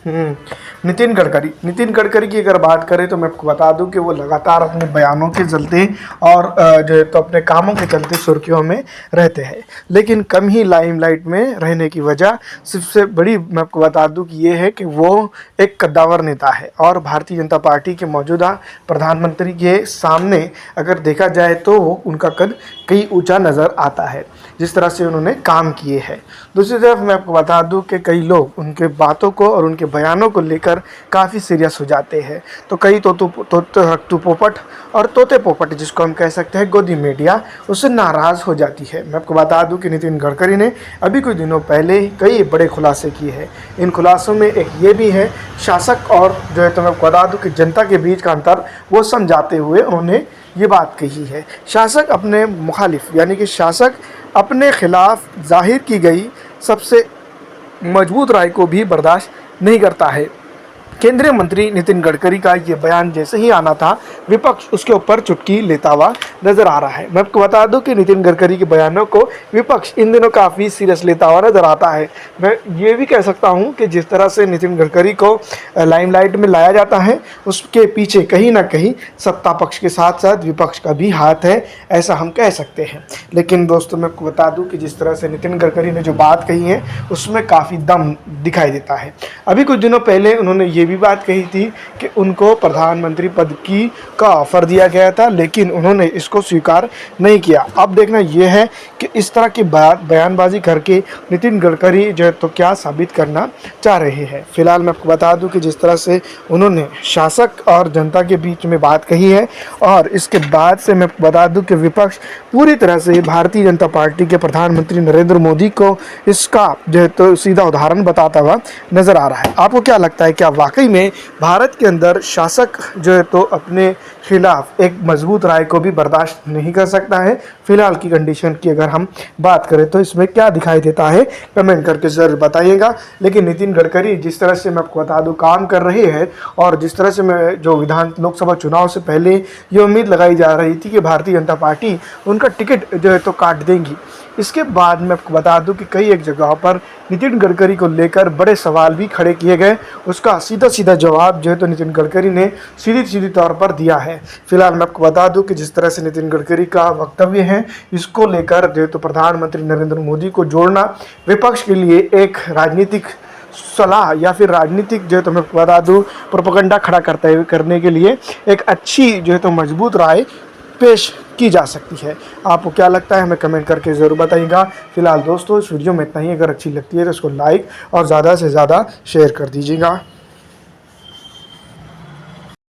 नितिन गडकरी की अगर बात करें तो मैं आपको बता दूं कि वो लगातार अपने बयानों के चलते और जो है तो अपने कामों के चलते सुर्खियों में रहते हैं, लेकिन कम ही लाइमलाइट में रहने की वजह सबसे बड़ी मैं आपको बता दूं कि ये है कि वो एक कद्दावर नेता है और भारतीय जनता पार्टी के मौजूदा प्रधानमंत्री के सामने अगर देखा जाए तो उनका कद कई ऊंचा नज़र आता है जिस तरह से उन्होंने काम किए हैं। दूसरी तरफ मैं आपको बता दूं कि कई लोग उनके बातों को और उनके बयानों को लेकर काफ़ी सीरियस हो जाते हैं, तो कई तोतू पोपट और तोते पोपट जिसको हम कह सकते हैं गोदी मीडिया उससे नाराज़ हो जाती है। मैं आपको बता दूं कि नितिन गडकरी ने अभी कुछ दिनों पहले कई बड़े खुलासे किए हैं। इन खुलासों में एक ये भी है, शासक और जो है तो मैं आपको बता दूं कि जनता के बीच का अंतर वो समझाते हुए उन्होंने ये बात कही है। शासक अपने मुखालिफ यानी कि शासक अपने खिलाफ जाहिर की गई सबसे मजबूत राय को भी बर्दाश्त नहीं करता है। केंद्रीय मंत्री नितिन गडकरी का ये बयान जैसे ही आना था, विपक्ष उसके ऊपर चुटकी लेता हुआ नजर आ रहा है। मैं आपको बता दूं कि नितिन गडकरी के बयानों को विपक्ष इन दिनों काफ़ी सीरियस लेता हुआ नजर आता है। मैं ये भी कह सकता हूं कि जिस तरह से नितिन गडकरी को लाइमलाइट में लाया जाता है उसके पीछे कहीं ना कहीं सत्ता पक्ष के साथ साथ विपक्ष का भी हाथ है, ऐसा हम कह सकते हैं। लेकिन दोस्तों मैं आपको बता दूँ कि जिस तरह से नितिन गडकरी ने जो बात कही है उसमें काफ़ी दम दिखाई देता है। अभी कुछ दिनों पहले उन्होंने ये भी बात कही थी कि उनको प्रधानमंत्री पद का ऑफर दिया गया था, लेकिन उन्होंने इसको स्वीकार नहीं किया। अब देखना यह है कि इस तरह की बयानबाजी करके नितिन गडकरी जो है तो क्या साबित करना चाह रहे हैं। फिलहाल मैं आपको बता दूं कि जिस तरह से उन्होंने शासक और जनता के बीच में बात कही है और इसके बाद से मैं बता दूं कि विपक्ष पूरी तरह से भारतीय जनता पार्टी के प्रधानमंत्री नरेंद्र मोदी को इसका जो है तो सीधा उदाहरण बताता हुआ नजर आ रहा है। आपको क्या लगता है, क्या वाकई में भारत के अंदर शासक जो है तो अपने खिलाफ एक मजबूत राय को भी बर्दाश्त नहीं कर सकता है? फिलहाल की कंडीशन की अगर हम बात करें तो इसमें क्या दिखाई देता है कमेंट करके ज़रूर बताइएगा। लेकिन नितिन गडकरी जिस तरह से मैं आपको बता दूं काम कर रहे हैं और जिस तरह से मैं जो लोकसभा चुनाव से पहले ये उम्मीद लगाई जा रही थी कि भारतीय जनता पार्टी उनका टिकट जो है तो काट देंगी, इसके बाद मैं आपको बता दूं कि कई एक जगहों पर नितिन गडकरी को लेकर बड़े सवाल भी खड़े किए गए। उसका सीधा सीधा जवाब जो है तो नितिन गडकरी ने सीधी तौर पर दिया है। फिलहाल मैं आपको बता दूं कि जिस तरह से नितिन गडकरी का वक्तव्य है इसको लेकर जो है तो प्रधानमंत्री नरेंद्र मोदी को जोड़ना विपक्ष के लिए एक राजनीतिक सलाह या फिर राजनीतिक जो है तो मैं बता दूं प्रोपेगेंडा खड़ा करने के लिए एक अच्छी जो है तो मजबूत राय पेश की जा सकती है। आपको क्या लगता है हमें कमेंट करके ज़रूर बताइएगा। फिलहाल दोस्तों इस वीडियो में इतना ही। अगर अच्छी लगती है तो इसको लाइक और ज़्यादा से ज़्यादा शेयर कर दीजिएगा।